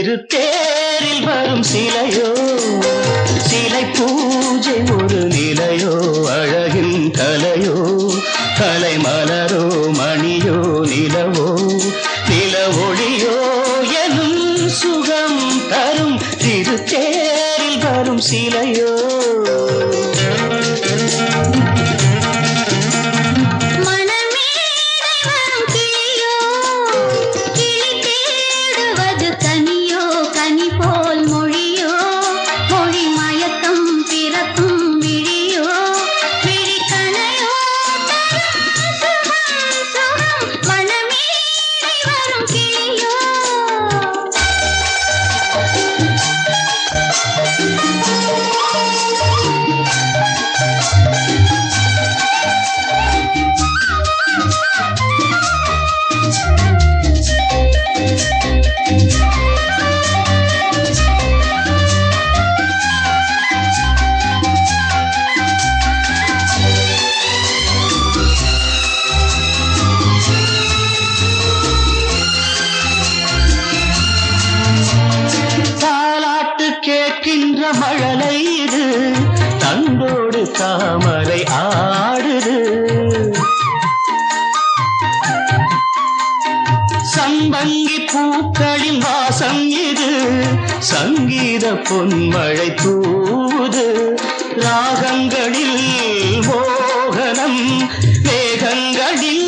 திருத்தேரில் வரும் சிலையோ சிலை பூஜை ஒரு நிலையோ அழகின் கலையோ கலை மலரோ மணியோ நிலவோ நில ஒளியோ எனும் சுகம் தரும் திருத்தேரில் வரும் சிலையோ மழலை இது தந்தோடு தாமரை ஆடுது சம்பங்கி பூக்களின் வாசம் இது சங்கீத பொன்மழை தூது ராகங்களில் மோகனம் மேகங்களில்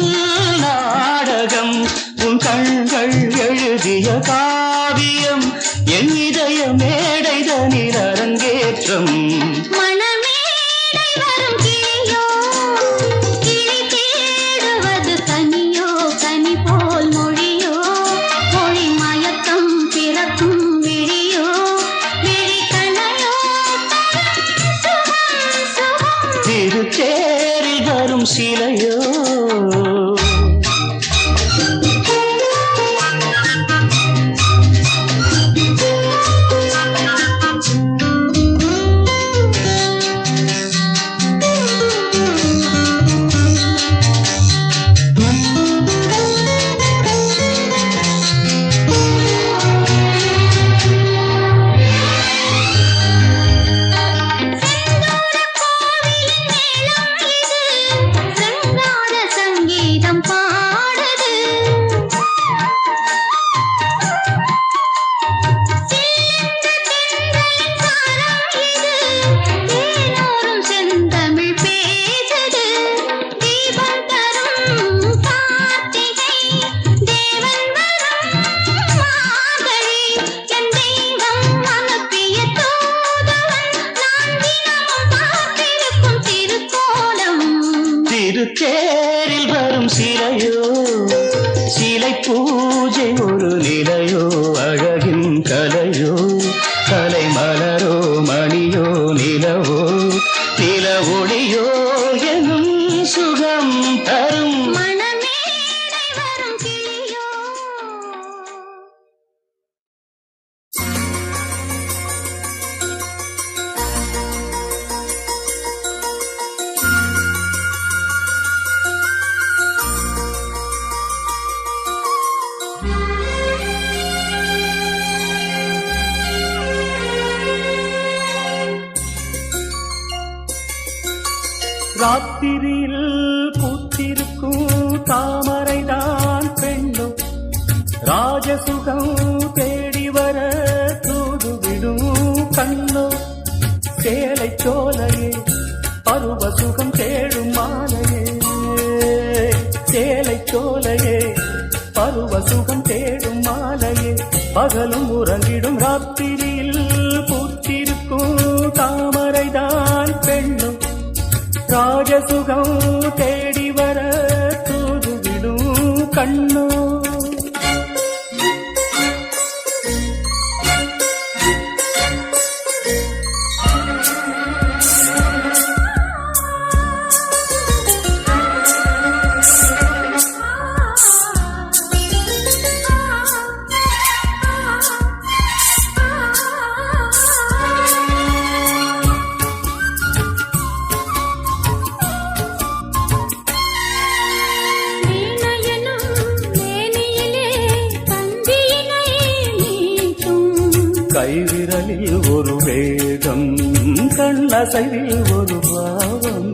நாடகம் உன் கண்கள் எழுதிய காவியம் என் இதய மேடைதனில் அரங்கேற்றம் மணமேடை வரும் கிளியோ கிளி தேடுவது கனியோ கனி போல் மொழியோ மொழி மயக்கம் பிறக்கும் விழியோ விழி கணையோ சுகம் சுகம் திருத்தேரில் வரும் சிலையோ திருத்தேரில் வரும் சிலையோ சிலை பூஜை ஒரு நிலையோ அழகின் கலையோ கலை மலரோ மணியோ நிலவோ நில ஒளியோ எனும் சுகம் தரும் மணமேடை வரும் கிளியோ ராத்திரியில் பூத்திருக்கும் தாமரைதான் பெண்ணும் ராஜசுகம் தேடி வர தூதுவிடும் கண்ணோ சேலை சோலையே பருவ சுகம் தேடும் மாலையே சேலை சோலையே பருவ சுகம் தேடும் மாலையே பகலும் உறங்கிடும் ராத்திரியில் பூத்திருக்கும் தாமரைதான் பெண்ணும் ராஜசுகம் தேடி வர தூதுவிடும் கண்ணோ கைவிரலில் ஒரு வேகம் கண்ணசைவில் ஒரு பாவம்